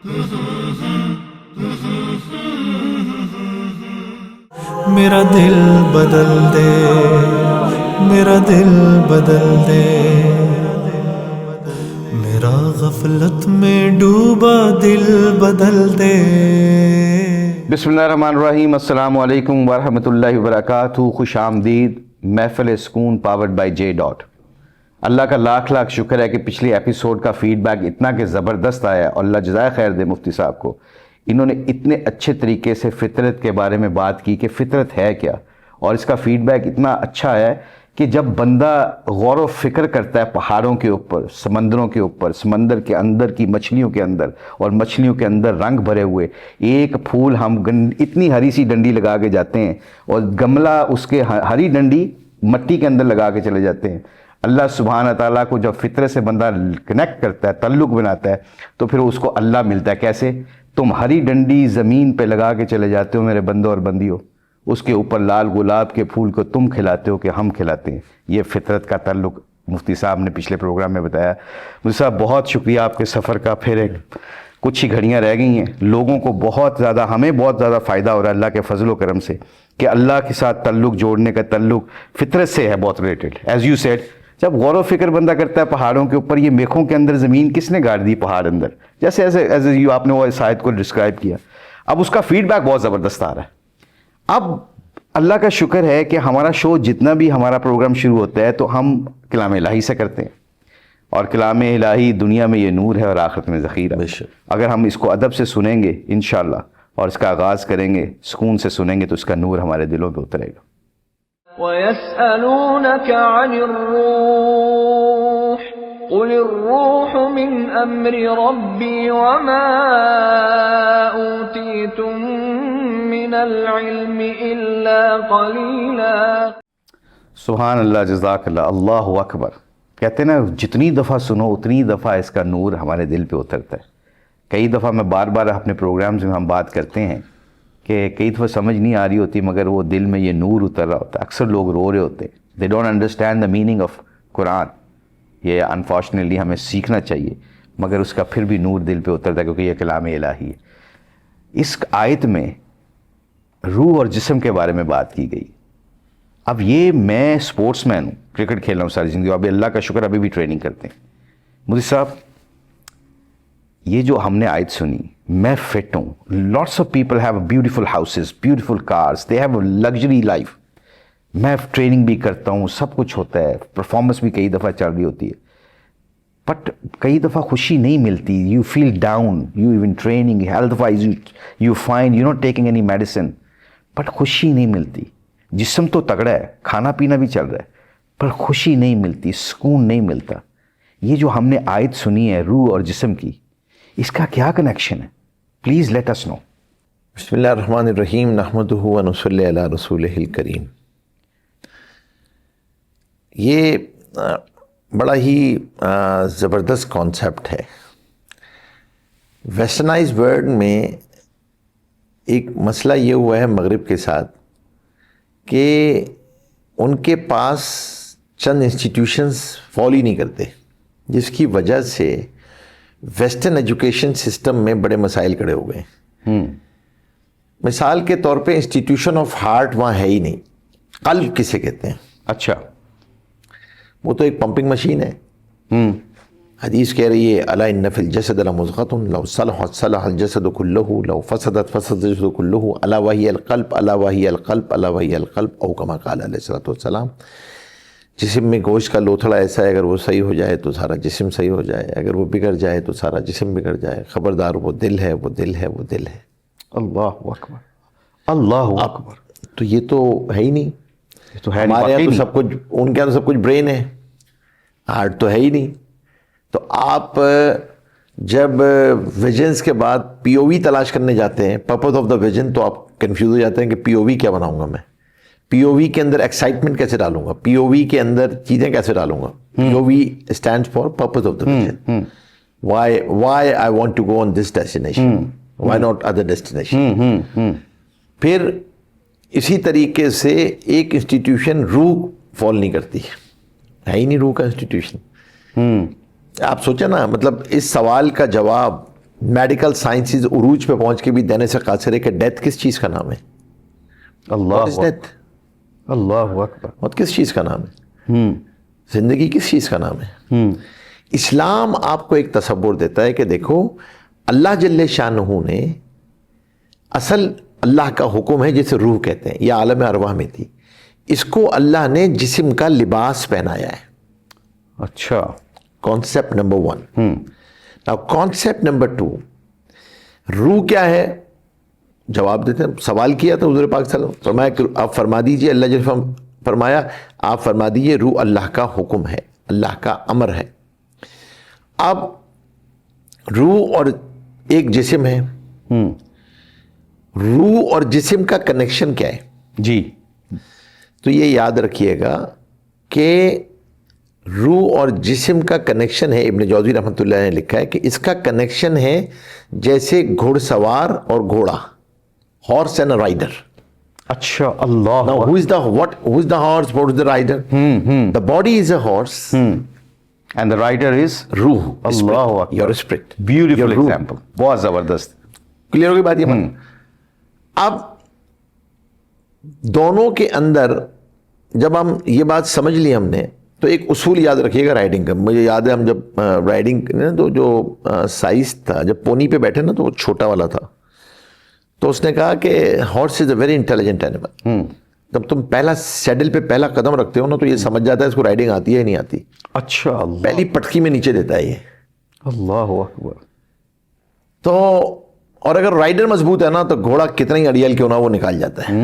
میرا دل بدل دے، میرا دل بدل دے، میرا غفلت میں ڈوبا دل بدل دے۔ بسم اللہ الرحمن الرحیم۔ السلام علیکم ورحمۃ اللہ وبرکاتہ۔ خوش آمدید محفل سکون پاورڈ بائی جے ڈاٹ۔ اللہ کا لاکھ لاکھ شکر ہے کہ پچھلی ایپیسوڈ کا فیڈ بیک اتنا کہ زبردست آیا ہے، اور اللہ جزائے خیر دے مفتی صاحب کو، انہوں نے اتنے اچھے طریقے سے فطرت کے بارے میں بات کی کہ فطرت ہے کیا، اور اس کا فیڈ بیک اتنا اچھا ہے کہ جب بندہ غور و فکر کرتا ہے پہاڑوں کے اوپر، سمندروں کے اوپر، سمندر کے اندر کی مچھلیوں کے اندر، اور مچھلیوں کے اندر رنگ بھرے ہوئے ایک پھول، ہم اتنی ہری سی ڈنڈی لگا کے جاتے ہیں اور گملہ اس کے ہری ڈنڈی مٹی کے اندر لگا کے چلے جاتے ہیں۔ اللہ سبحانہ تعالیٰ کو جب فطرت سے بندہ کنیکٹ کرتا ہے، تعلق بناتا ہے، تو پھر اس کو اللہ ملتا ہے۔ کیسے؟ تم ہری ڈنڈی زمین پہ لگا کے چلے جاتے ہو میرے بندوں اور بندیوں، اس کے اوپر لال گلاب کے پھول کو تم کھلاتے ہو کہ ہم کھلاتے ہیں۔ یہ فطرت کا تعلق مفتی صاحب نے پچھلے پروگرام میں بتایا۔ مفتی صاحب بہت شکریہ آپ کے سفر کا۔ پھر ایک کچھ ہی گھڑیاں رہ گئی ہیں، لوگوں کو بہت زیادہ، ہمیں بہت زیادہ فائدہ ہو رہا ہے اللہ کے فضل و کرم سے کہ اللہ کے ساتھ تعلق جوڑنے کا تعلق فطرت سے ہے، بہت ریلیٹڈ۔ ایز یو سیڈ، جب غور و فکر بندہ کرتا ہے پہاڑوں کے اوپر، یہ میخوں کے اندر زمین کس نے گاڑ دی پہاڑ اندر، جیسے ایسے آپ نے وہ آیت کو ڈسکرائب کیا۔ اب اس کا فیڈ بیک بہت زبردست آ رہا ہے۔ اب اللہ کا شکر ہے کہ ہمارا شو جتنا بھی ہمارا پروگرام شروع ہوتا ہے تو ہم کلام الہی سے کرتے ہیں، اور کلام الہی دنیا میں یہ نور ہے اور آخرت میں ذخیرہ۔ اگر ہم اس کو ادب سے سنیں گے انشاءاللہ، اور اس کا آغاز کریں گے سکون سے سنیں گے، تو اس کا نور ہمارے دلوں پہ اترے گا۔ وَيَسْأَلُونَكَ عَنِ الرُّوحِ قُلِ الرُّوحُ مِنْ أَمْرِ رَبِّي وَمَا أُوتِيتُم مِّنَ الْعِلْمِ إِلَّا قَلِيلًا۔ سبحان اللہ، جزاک اللہ، اللہ اکبر۔ کہتے ہیں نا، جتنی دفعہ سنو اتنی دفعہ اس کا نور ہمارے دل پہ اترتا ہے۔ کئی دفعہ میں بار بار اپنے پروگرامز میں ہم بات کرتے ہیں کہ کئی دفعہ سمجھ نہیں آ رہی ہوتی، مگر وہ دل میں یہ نور اتر رہا ہوتا ہے۔ اکثر لوگ رو رہے ہوتے ہیں، they don't understand the meaning of Quran. یہ انفارچونیٹلی ہمیں سیکھنا چاہیے، مگر اس کا پھر بھی نور دل پہ اترتا ہے، کیونکہ یہ کلام الہی ہے۔ اس آیت میں روح اور جسم کے بارے میں بات کی گئی۔ اب یہ، میں سپورٹس مین ہوں، کرکٹ کھیل رہا ہوں ساری زندگی، ابھی اللہ کا شکر ابھی بھی ٹریننگ کرتے ہیں۔ مودی صاحب، یہ جو ہم نے آیت سنی، میں فٹ ہوں، lots of people have beautiful houses, beautiful cars, they have luxury life, میں ٹریننگ بھی کرتا ہوں، سب کچھ ہوتا ہے، پرفارمنس بھی کئی دفعہ چل رہی ہوتی ہے، بٹ کئی دفعہ خوشی نہیں ملتی۔ You feel down, you even training, health wise you find you not taking any medicine, but خوشی نہیں ملتی۔ جسم تو تگڑا ہے، کھانا پینا بھی چل رہا ہے، پر خوشی نہیں ملتی، سکون نہیں ملتا۔ یہ جو ہم نے آیت سنی ہے روح اور جسم کی، اس کا کیا کنیکشن ہے؟ پلیز لیٹ اس نو۔ بسم اللہ الرحمن الرحیم، نحمدہ ونصلی علی رسولہ الکریم۔ یہ بڑا ہی زبردست کانسیپٹ ہے۔ ویسٹرنائز ورلڈ میں ایک مسئلہ یہ ہوا ہے مغرب کے ساتھ کہ ان کے پاس چند انسٹیٹیوشنز فالو ہی نہیں کرتے، جس کی وجہ سے ویسٹرن ایجوکیشن سسٹم میں بڑے مسائل کھڑے ہو گئے۔ مثال کے طور پہ انسٹیٹیوشن آف ہارٹ وہاں ہے ہی نہیں۔ قلب کسے کہتے ہیں؟ اچھا، وہ تو ایک پمپنگ مشین ہے۔ حدیث کہہ رہی ہے الا ان فی الجسد لمضغۃ لو صلحت صلح الجسد كلہ لو فسدت فسد الجسد كلہ الا وہی القلب الا وہی القلب الا وہی القلب، او کما قال علیہ الصلوۃ والسلام۔ جسم میں گوشت کا لوتھڑا ایسا ہے، اگر وہ صحیح ہو جائے تو سارا جسم صحیح ہو جائے، اگر وہ بگڑ جائے تو سارا جسم بگڑ جائے۔ خبردار، وہ دل ہے، وہ دل ہے، وہ دل ہے۔ اللہ اکبر، اللہ اکبر۔ تو یہ تو ہے ہی نہیں۔ تو ہے ہمارے یہاں تو سب کچھ، ان کے یہاں تو سب کچھ برین ہے، ہارٹ تو ہے ہی نہیں۔ تو آپ جب ویژنس کے بعد پی او وی تلاش کرنے جاتے ہیں، پرپز آف دا ویژن، تو آپ کنفیوز ہو جاتے ہیں کہ پی او وی کیا بناؤں گا میں، پی او وی کے اندر ایکسائٹمنٹ کیسے ڈالوں گا، پی او وی کے اندر چیزیں کیسے ڈالوں گا۔ P O V stand for purpose of the vision, why I want to go on this destination, why not other destination. پھر اسی طریقے سے ایک انسٹیٹیوشن روح فال نہیں کرتی، ہے ہی نہیں روح کا انسٹیٹیوشن۔ آپ سوچیں نا، مطلب اس سوال کا جواب میڈیکل سائنسز عروج پہ پہنچ کے بھی دینے سے قاصر ہے کہ ڈیتھ کس چیز کا نام ہے؟ اللہ ڈیتھ اللہ اکبر. موت کس چیز کا نام ہے؟ زندگی کس چیز کا نام ہے؟ اسلام آپ کو ایک تصور دیتا ہے کہ دیکھو اللہ جل شانہ نے اصل اللہ کا حکم ہے جسے روح کہتے ہیں، یہ عالم ارواح میں تھی، اس کو اللہ نے جسم کا لباس پہنایا ہے. اچھا. Concept number 1. Now concept number 2، روح کیا ہے؟ جواب دیتے ہیں. سوال کیا تھا حضور پاک صلی اللہ علیہ وسلم، فرمایا کہ آپ فرما دیجئے، اللہ جل فرمایا آپ فرما دیجئے روح اللہ کا حکم ہے، اللہ کا امر ہے. اب روح اور ایک جسم ہے، روح اور جسم کا کنیکشن کیا ہے؟ جی. تو یہ یاد رکھیے گا کہ روح اور جسم کا کنیکشن ہے، ابن جوزی رحمۃ اللہ نے لکھا ہے کہ اس کا کنیکشن ہے جیسے گھوڑ سوار اور گھوڑا، ہارس اینڈ رائڈر. اچھا. اللہ. Now who is the horse, what is the rider? The body is a horse. And the rider is روح. اللہ اکبر. Your spirit. بیوٹیفل Your روح. ایگزامپل. بہت زبردست. کلیئر ہوگی بات یہ؟ اب دونوں کے اندر جب ہم یہ بات سمجھ لی ہم نے تو ایک اصول یاد رکھیے گا رائڈنگ کا. مجھے یاد ہے ہم جب رائڈنگ تو جو سائز تھا، جب پونی پہ بیٹھے نا تو وہ چھوٹا والا تھا، تو اس نے کہا کہ horse is a very intelligent animal. جب تم پہلا سیڈل پہ پہلا قدم رکھتے ہو نا تو یہ سمجھ جاتا ہے اس کو رائڈنگ آتی ہے یا نہیں آتی. اچھا. اللہ. پہلی پٹکی میں نیچے دیتا ہے یہ. اللہ اکبر. تو اور اگر رائڈر مضبوط ہے نا تو گھوڑا کتنا ہی اڑیل کیوں نہ وہ نکال جاتا ہے.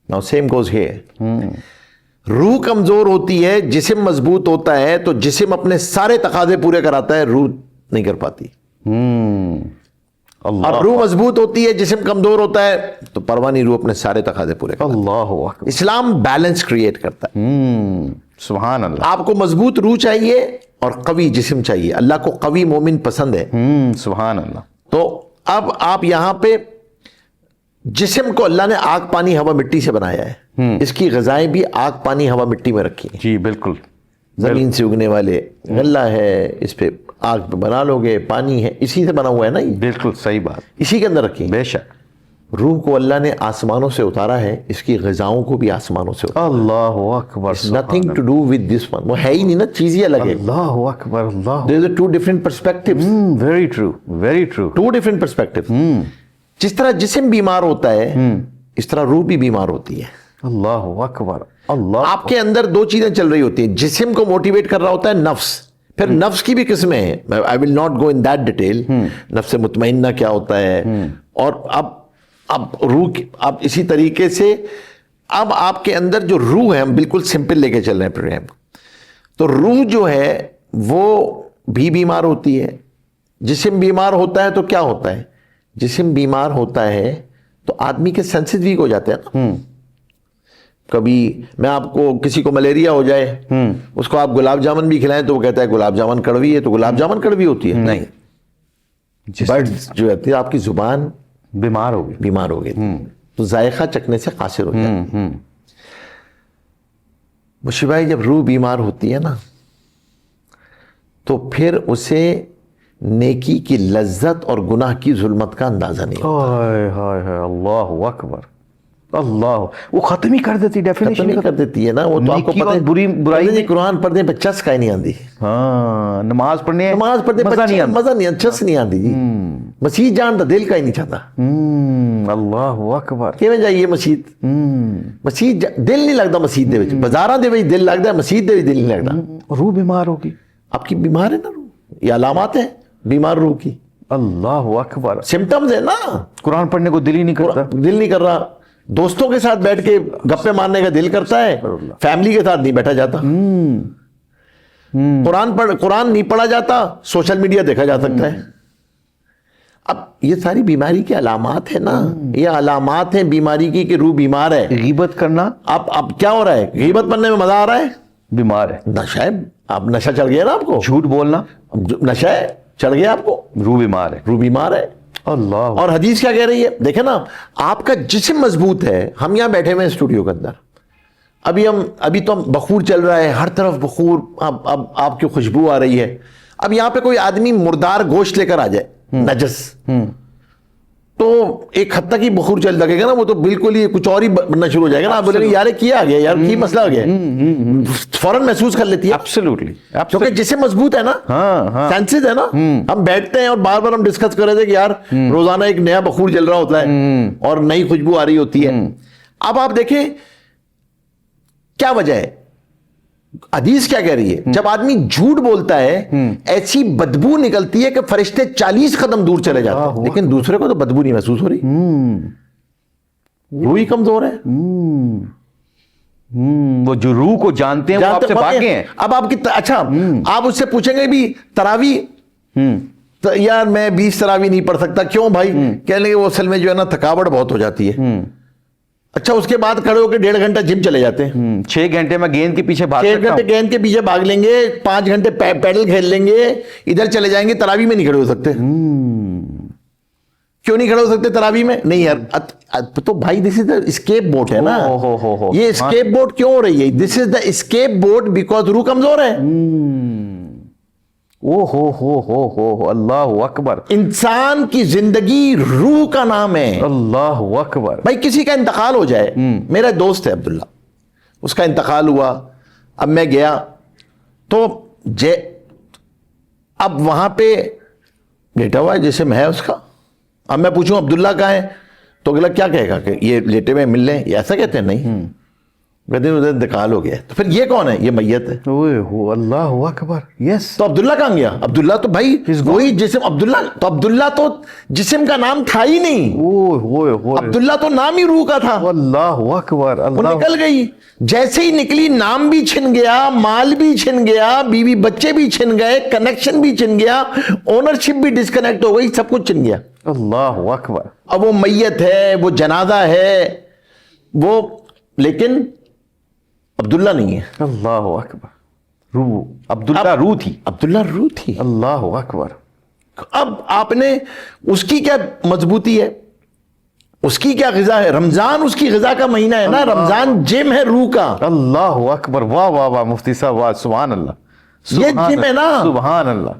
Now same goes here. روح کمزور ہوتی ہے، جسم مضبوط ہوتا ہے تو جسم اپنے سارے تقاضے پورے کراتا ہے، روح نہیں کر پاتی. اللہ. اور روح مضبوط ہوتی ہے، جسم کمزور ہوتا ہے تو پرواہ نہیں، روح اپنے سارے تقاضے پورے کرتا ہے. اللہ اکبر. اسلام بیلنس کریٹ کرتا ہے. سبحان اللہ. آپ کو مضبوط روح چاہیے اور قوی جسم چاہیے. اللہ کو قوی مومن پسند ہے. سبحان اللہ. تو اب آپ یہاں پہ جسم کو اللہ نے آگ پانی ہوا مٹی سے بنایا ہے، اس کی غذائیں بھی آگ پانی ہوا مٹی میں رکھی ہیں. جی بالکل. زمین سے اگنے والے غلہ ہے، اس پہ آگ پہ بنا لو گے، پانی ہے، اسی سے بنا ہوا ہے نا، یہ بالکل صحیح بات. اسی کے اندر رکھی. بے شک. روح کو اللہ نے آسمانوں سے اتارا ہے، اس کی غذاؤں کو بھی آسمانوں سے اتارا. اللہ اکبر. Nothing to do with this one. وہ ہے ہی نہیں نا، چیز ہی الگ ہے. اللہ اکبر. اللہ. There are two different perspectives. Very true. Very true. Two different perspectives. جس طرح جسم بیمار ہوتا ہے اس طرح روح بھی بیمار ہوتی ہے. اللہ اکبر. اللہ. آپ کے اندر دو چیزیں چل رہی ہوتی ہیں. جسم کو موٹیویٹ کر رہا ہوتا ہے نفس. پھر نفس کی بھی قسمیں ہیں. I will not go in that detail. نفس مطمئنہ کیا ہوتا ہے. اور اب روح اب اسی طریقے سے اب آپ کے اندر جو روح ہے، ہم بالکل سمپل لے کے چل رہے ہیں پروگرام کو، تو روح جو ہے وہ بھی بیمار ہوتی ہے. جسم بیمار ہوتا ہے تو کیا ہوتا ہے؟ جسم بیمار ہوتا ہے تو آدمی کے سینسز ویک ہو جاتے ہیں نا. کبھی میں آپ کو کسی کو ملیریا ہو جائے، اس کو آپ گلاب جامن بھی کھلائیں تو وہ کہتا ہے گلاب جامن کڑوی ہے، تو گلاب جامن کڑوی ہوتی ہے؟ نہیں. برڈز جو ہوتی ہے آپ کی زبان بیمار ہوگی. بیمار ہو گئی تو ذائقہ چکھنے سے قاصر ہو جاتا ہے. مشی بھائی جب روح بیمار ہوتی ہے نا تو پھر اسے نیکی کی لذت اور گناہ کی ظلمت کا اندازہ نہیں ہوتا. ہائے ہائے ہائے. اللہ اکبر. اللہ. وہ ختم ہی کر دیتی، ڈیفینیشن ختم ہی کر دیتی ہے نا. وہ تو آپ کو پتہ ہے برائی قرآن پڑھنے پہ چسکا ہی نہیں آتی. ہاں. نماز پڑھنے مزہ نہیں آتا، چس نہیں آتی جی. مسجد جان تو دل کا ہی نہیں چاہتا. اللہ اکبر. کیوں جائیے مسجد؟ مسجد دل نہیں لگتا. مسجد دے وچ بازاراں دے وچ دل لگتا ہے، مسجد دے وچ دل نہیں لگتا. روح بیمار ہوگی. آپ کی بیمار ہے نا روح. یہ علامات ہیں بیمار روح کی. اللہ اکبر. سمٹمز ہے نا. قرآن پڑھنے کو دل ہی نہیں کرتا. دل نہیں کر رہا. دوستوں کے ساتھ بیٹھ کے گپے مارنے کا دل کرتا ہے، فیملی کے ساتھ نہیں بیٹھا جاتا. قرآن نہیں پڑھا جاتا، سوشل میڈیا دیکھا جا سکتا ہے. اب یہ ساری بیماری کی علامات ہیں نا. یہ علامات ہیں بیماری کی کہ روح بیمار ہے. غیبت کرنا. اب کیا ہو رہا ہے؟ غیبت کرنے میں مزہ آ رہا ہے؟ بیمار ہے. نشہ ہے. اب نشہ چڑھ گیا نا آپ کو. جھوٹ بولنا. نشہ ہے، چڑھ گیا آپ کو. روح بیمار ہے. روح بیمار ہے. اللہ. اور حدیث کیا کہہ رہی ہے؟ دیکھیں نا، آپ کا جسم مضبوط ہے. ہم یہاں بیٹھے ہوئے ہیں اسٹوڈیو کے اندر، ابھی تو بخور چل رہا ہے، ہر طرف بخور. اب آپ کی خوشبو آ رہی ہے. اب یہاں پہ کوئی آدمی مردار گوشت لے کر آ جائے نجس, تو ایک حد تک ہی بخور چل لگے گا نا, وہ تو بالکل ہی کچھ اور ہی بننا شروع ہو جائے گا نا. آپ بولیں گے یار کیا گیا, یار کی مسئلہ ہو گیا, فوراً محسوس کر لیتی ہے ایبسلیوٹلی, کیونکہ جسم مضبوط ہے نا, سینسز ہے نا. ہم بیٹھتے ہیں اور بار بار ہم ڈسکس کر رہے تھے کہ یار روزانہ ایک نیا بخور جل رہا ہوتا ہے اور نئی خوشبو آ رہی ہوتی ہے. اب آپ دیکھیں کیا وجہ ہے, حدیث کیا کہہ رہی ہے, جب آدمی جھوٹ بولتا ہے ایسی بدبو نکلتی ہے کہ فرشتے 40 قدم دور چلے جاتے ہیں, لیکن دوسرے کو تو بدبو نہیں محسوس ہو رہی, روح ہی کمزور ہے. وہ جو روح کو جانتے ہیں وہ آپ سے بھاگے ہیں. اب آپ کی اچھا آپ اس سے پوچھیں گے بھی تراویح, یار میں 20 تراویح نہیں پڑھ سکتا, کیوں بھائی؟ کہنے لگے وہ اصل میں جو ہے نا تھکاوٹ بہت ہو جاتی ہے. اچھا اس کے بعد کھڑے ہو کے 1.5 گھنٹہ جم چلے جاتے ہیں, 6 گھنٹے میں گیند کے پیچھے بھاگ 6 گھنٹے گیند کے پیچھے بھاگ لیں گے, 5 گھنٹے پیڈل کھیل لیں گے, ادھر چلے جائیں گے, تراویح میں نہیں کھڑے ہو سکتے. کیوں نہیں کھڑے ہو سکتے تراویح میں؟ نہیں یار تو بھائی دس از دا اسکیپ بوٹ ہے نا, یہ اسکیپ بوٹ کیوں ہو رہی ہے؟ دس از دا اسکیپ بوٹ بیکاز روح کمزور ہے. ہو اللہ اکبر. انسان کی زندگی روح کا نام ہے. اللہ اکبر. بھائی کسی کا انتقال ہو جائے, میرا دوست ہے عبداللہ, اس کا انتقال ہوا, اب میں گیا تو اب وہاں پہ لیٹا ہوا ہے جسم ہے اس کا, اب میں پوچھوں عبداللہ کہاں ہے تو اگلا کیا کہے گا کہ یہ لیٹے میں مل لیں, یہ ایسا کہتے ہیں؟ نہیں, کہتے ہیں ادھر انتقال ہو گیا. تو پھر یہ کون ہے؟ یہ میت ہے. اللہ اکبر. یس. تو عبداللہ کہاں گیا؟ عبداللہ تو بھائی وہی جسم, عبداللہ تو جسم کا نام تھا ہی نہیں, عبداللہ تو نام ہی روح کا تھا. اللہ اکبر. وہ نکل گئی, جیسے ہی نکلی نام بھی چھن گیا, مال بھی چھن گیا, بیوی بچے بھی چھن گئے, کنیکشن بھی چھن گیا, اونرشپ بھی ڈسکنیکٹ ہو گئی, سب کچھ چھن گیا. اللہ اکبر. اب وہ میت ہے, وہ جنازہ ہے, وہ لیکن عبداللہ نہیں ہے. اللہ اکبر. روح عبداللہ روح تھی, عبداللہ روح تھی. اللہ اکبر. اب آپ نے اس کی کیا مضبوطی ہے, اس کی کیا غذا ہے؟ رمضان اس کی غذا کا مہینہ ہے نا, رمضان جم ہے روح کا. اللہ اکبر. واہ واہ واہ مفتی صاحب, واہ, سبحان اللہ. یہ جم ہے نا, سبحان اللہ.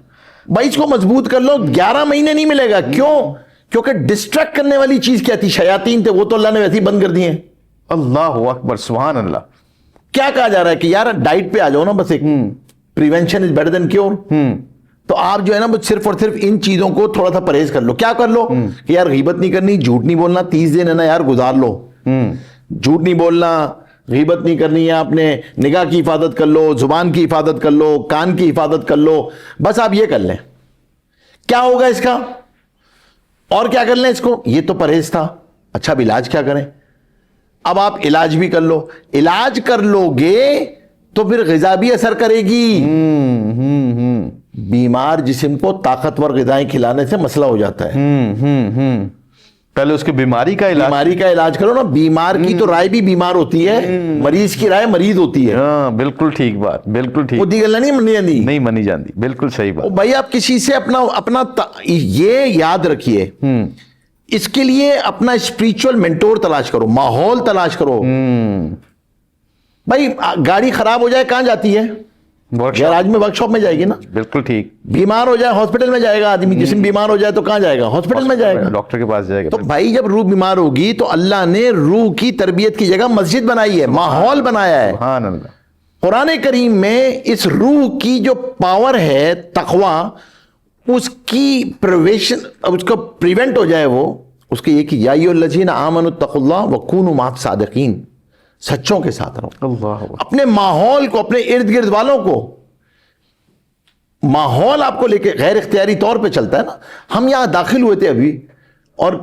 بھائی اس کو مضبوط کر لو, 11 مہینے نہیں ملے گا. کیوں؟ کیونکہ ڈسٹریکٹ کرنے والی چیز کیا تھی؟ شیاطین تھے, وہ تو اللہ نے ویسے ہی بند کر دیے. اللہ اکبر. سبحان اللہ. کیا کہا جا رہا ہے کہ یار ڈائٹ پہ آ جاؤ نا, بس ایک prevention is better than cure. تو آپ جو ہے نا صرف اور صرف ان چیزوں کو تھوڑا سا پرہیز کر لو. کیا کر لو کہ یار غیبت نہیں کرنی, جھوٹ نہیں بولنا, 30 دن ہے نا یار گزار لو, جھوٹ نہیں بولنا, غیبت نہیں کرنی ہے, آپ نے نگاہ کی حفاظت کر لو, زبان کی حفاظت کر لو, کان کی حفاظت کر لو, بس آپ یہ کر لیں. کیا ہوگا اس کا؟ اور کیا کر لیں اس کو؟ یہ تو پرہیز تھا. اچھا اب علاج کیا کریں؟ اب آپ علاج بھی کر لو. علاج کر لو گے تو پھر غذا بھی اثر کرے گی. بیمار جسم کو طاقتور غذائیں کھلانے سے مسئلہ ہو جاتا ہے. پہلے اس کی بیماری کا علاج کرو نا. بیمار کی تو رائے بھی بیمار ہوتی ہے, مریض کی رائے مریض ہوتی ہے. ہاں بالکل ٹھیک بات, بالکل ٹھیک. وہ دیگر نہیں منی جاندی. بالکل صحیح بات. بھائی آپ کسی سے اپنا یہ یاد رکھیے, اس کے لیے اپنا اسپریچول مینٹور تلاش کرو, ماحول تلاش کرو. بھائی گاڑی خراب ہو جائے کہاں جاتی ہے؟ گیراج میں, ورک شاپ میں جائے گی نا. بالکل ٹھیک. بیمار ہو جائے ہاسپٹل میں جائے گا آدمی, جسم بیمار ہو جائے تو کہاں جائے گا؟ ہاسپٹل میں جائے گا, ڈاکٹر کے پاس جائے گا. تو بھائی جب روح بیمار ہوگی تو اللہ نے روح کی تربیت کی جگہ مسجد بنائی ہے, ماحول بنایا ہے. سبحان اللہ. قرآن کریم میں اس روح کی جو پاور ہے تقوی, اس کی پرویشن, اب اس کو پریونٹ ہو جائے, وہ اس کے یہ کہ یا ایھا الذین آمنوا اتقوا اللہ وکونوا مع الصادقین, سچوں کے ساتھ رہو. اللہ. اپنے ماحول کو, اپنے ارد گرد والوں کو, ماحول آپ کو لے کے غیر اختیاری طور پہ چلتا ہے نا. ہم یہاں داخل ہوئے تھے ابھی, اور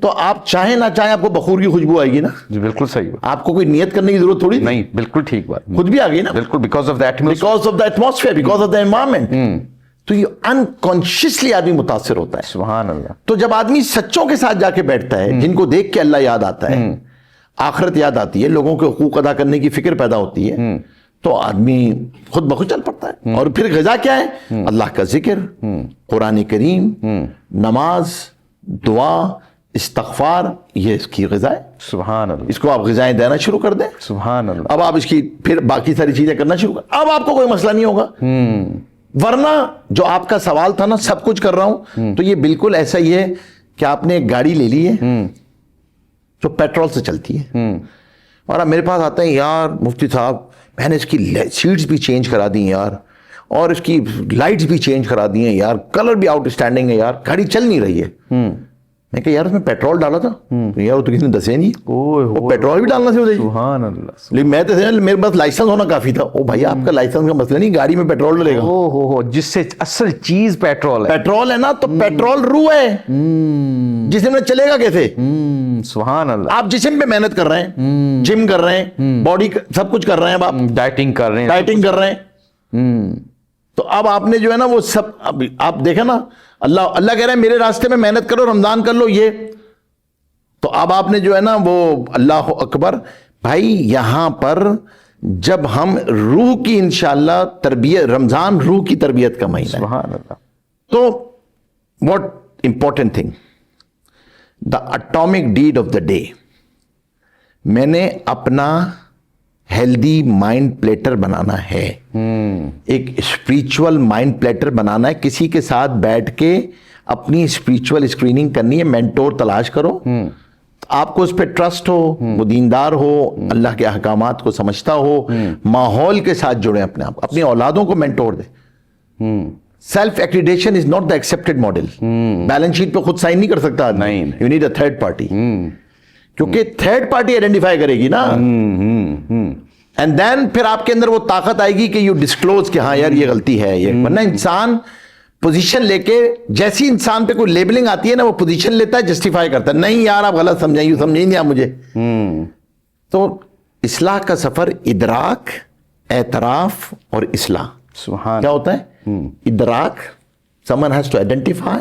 تو آپ چاہیں نہ چاہیں آپ کو بخور کی خوشبو آئے گی نا. جی بالکل صحیح. آپ کو کوئی نیت کرنے کی ضرورت تھوڑی نہیں. بالکل ٹھیک بات, خود بھی آ گئی نا. بالکل. Because of the atmosphere, because of the environment. تو یہ انکانشیسلی آدمی متاثر ہوتا ہے. سبحان اللہ. تو جب آدمی سچوں کے ساتھ جا کے بیٹھتا ہے, جن کو دیکھ کے اللہ یاد آتا ہے, آخرت یاد آتی ہے, لوگوں کے حقوق ادا کرنے کی فکر پیدا ہوتی ہے, تو آدمی خود بخود چل پڑتا ہے. اور پھر غذا کیا ہے؟ اللہ کا ذکر, قرآن کریم, نماز, دعا, استغفار, یہ اس کی غذا ہے. سبحان اللہ. اس کو آپ غذائیں دینا شروع کر دیں. سبحان اللہ. اب آپ اس کی پھر باقی ساری چیزیں کرنا شروع کر, اب آپ کو کوئی مسئلہ نہیں ہوگا. ورنہ جو آپ کا سوال تھا نا سب کچھ کر رہا ہوں تو یہ بالکل ایسا ہی ہے کہ آپ نے ایک گاڑی لے لی ہے جو پیٹرول سے چلتی ہے اور اب میرے پاس آتے ہیں یار مفتی صاحب میں نے اس کی سیٹس بھی چینج کرا دی ہیں یار اور اس کی لائٹس بھی چینج کرا دی ہیں یار, کلر بھی آؤٹ اسٹینڈنگ ہے یار, گاڑی چل نہیں رہی ہے. میں کہ یار اس میں پیٹرول ڈالا تھا, یار وہ تو کسی نے دسے نہیں, وہ پیٹرول بھی ڈالنا سے سبحان اللہ. لیکن میں تو میرے پاس لائسنس ہونا کافی تھا. او بھائی آپ کا لائسنس کا مسئلہ نہیں, گاڑی میں پیٹرول ڈلے گا. ہو جس سے اصل چیز پیٹرول ہے. پیٹرول ہے نا تو پیٹرول روح ہے, جسم میں چلے گا کیسے؟ سبحان اللہ. آپ جسم پہ محنت کر رہے ہیں, جم کر رہے ہیں, باڈی سب کچھ کر رہے ہیں, آپ ڈائٹنگ کر رہے ہیں, ڈائٹنگ کر رہے ہیں, تو اب آپ نے جو ہے نا وہ سب آپ دیکھیں نا, اللہ کہہ رہے ہیں میرے راستے میں محنت کرو, رمضان کر لو یہ, تو اب آپ نے جو ہے نا وہ اللہ اکبر. بھائی یہاں پر جب ہم روح کی انشاءاللہ تربیت, رمضان روح کی تربیت کا مہینہ ہے. سبحان اللہ. تو what important thing, the atomic deed of the day, میں نے اپنا ہیلدی مائنڈ پلیٹر بنانا ہے, ایک اسپریچول مائنڈ پلیٹر بنانا ہے. کسی کے ساتھ بیٹھ کے اپنی اسپریچول اسکریننگ کرنی ہے, مینٹور تلاش کرو, آپ کو اس پہ ٹرسٹ ہو, وہ دیندار ہو, اللہ کے احکامات کو سمجھتا ہو, ماحول کے ساتھ جڑیں اپنے آپ, اپنی اولادوں کو mentor they. Self accreditation is not the expected model. Balance sheet پہ خود سائن نہیں کر سکتا آدمی, you need a third party, کیونکہ تھرڈ پارٹی آئیڈینٹیفائی کرے گی نا, اینڈ دین پھر آپ کے اندر وہ طاقت آئے گی کہ یو ڈسکلوز کہ ہاں یار یہ غلطی ہے یہ. ورنہ انسان پوزیشن لے کے, جیسی انسان پہ کوئی لیبلنگ آتی ہے نا وہ پوزیشن لیتا ہے, جسٹیفائی کرتا ہے, نہیں یار آپ غلط سمجھیں, یوں سمجھیں نہیں آپ مجھے. تو اصلاح کا سفر ادراک, اعتراف اور اصلاح. سبحان. کیا ہوتا ہے ادراک, someone has to identify,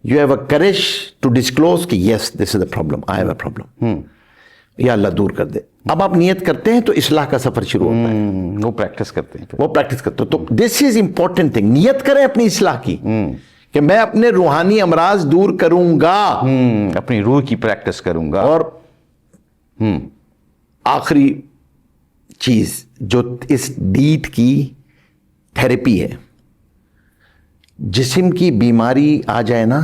you have a courage to disclose کہ yes this is a problem, I have a problem, یا اللہ دور کر دے. اب آپ نیت کرتے ہیں تو اصلاح کا سفر شروع ہوتا ہے. وہ پریکٹس کرتے ہیں, وہ پریکٹس کرتے ہیں. تو دس از امپورٹنٹ تھنگ, نیت کریں اپنی اصلاح کی کہ میں اپنے روحانی امراض دور کروں گا, اپنی روح کی پریکٹس کروں گا. اور آخری چیز جو اس ڈیٹ کی تھیراپی ہے, جسم کی بیماری آ جائے نا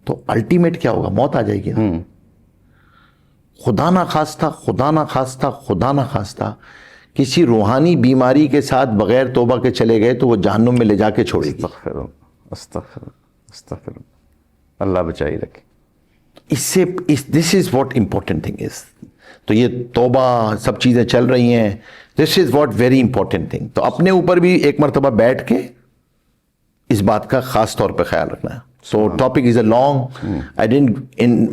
تو الٹیمیٹ کیا ہوگا, موت آ جائے گی نا. خدا نہ خواستہ کسی روحانی بیماری کے ساتھ بغیر توبہ کے چلے گئے تو وہ جہنم میں لے جا کے چھوڑے گی. استغفر اللہ بچائی رکھے. اس سے this is what important thing is. تو یہ توبہ سب چیزیں چل رہی ہیں, this is what very important thing. تو اپنے اوپر بھی ایک مرتبہ بیٹھ کے اس بات کا خاص طور پہ خیال رکھنا ہے. سو ٹاپک از اے لانگ,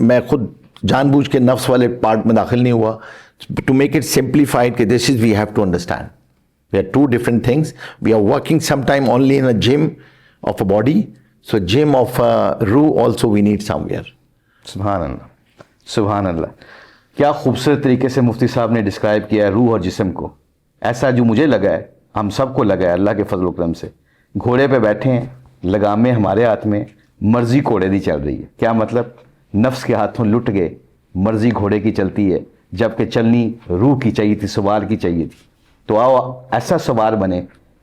میں خود جان بوجھ کے نفس والے پارٹ میں داخل نہیں ہوا, ٹو میک اٹ سمپلیفائڈ کہ this is we have to understand we are two different things. We are working some time only in a gym of a body, so gym of روح also we need somewhere. سبحان اللہ, سبحان اللہ. کیا خوبصورت طریقے سے مفتی صاحب نے ڈسکرائب کیا ہے روح اور جسم کو. ایسا جو مجھے لگا ہے, ہم سب کو لگا ہے اللہ کے فضل و کرم سے, گھوڑے پہ بیٹھے ہیں, لگامیں ہمارے ہاتھ میں, مرضی گھوڑے دی چل رہی ہے. کیا مطلب, نفس کے ہاتھوں لٹ گئے, مرضی گھوڑے کی چلتی ہے, جبکہ چلنی روح کی چاہیے تھی, سوار کی چاہیے تھی. تو آؤ ایسا سوار بنے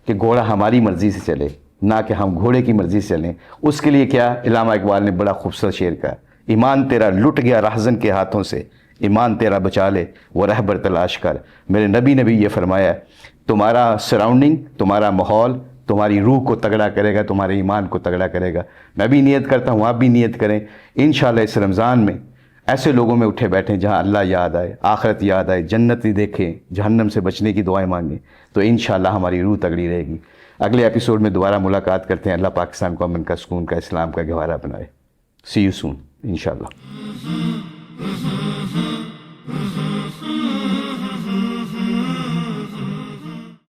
کہ گھوڑا ہماری مرضی سے چلے, نہ کہ ہم گھوڑے کی مرضی سے چلیں. اس کے لیے کیا, علامہ اقبال نے بڑا خوبصورت شعر کہا, ایمان تیرا لٹ گیا راہزن کے ہاتھوں سے, ایمان تیرا بچا لے وہ رہبر تلاش کر. میرے نبی نے بھی یہ فرمایا ہے, تمہارا سراؤنڈنگ, تمہارا ماحول تمہاری روح کو تگڑا کرے گا, تمہارے ایمان کو تگڑا کرے گا. میں بھی نیت کرتا ہوں, آپ بھی نیت کریں. انشاءاللہ اس رمضان میں ایسے لوگوں میں اٹھے بیٹھیں جہاں اللہ یاد آئے, آخرت یاد آئے, جنت دیکھیں, جہنم سے بچنے کی دعائیں مانگیں, تو انشاءاللہ ہماری روح تگڑی رہے گی. اگلے ایپیسوڈ میں دوبارہ ملاقات کرتے ہیں. اللہ پاکستان کو امن کا, سکون کا, اسلام کا گہوارہ بنائے. سی یو سون انشاءاللہ.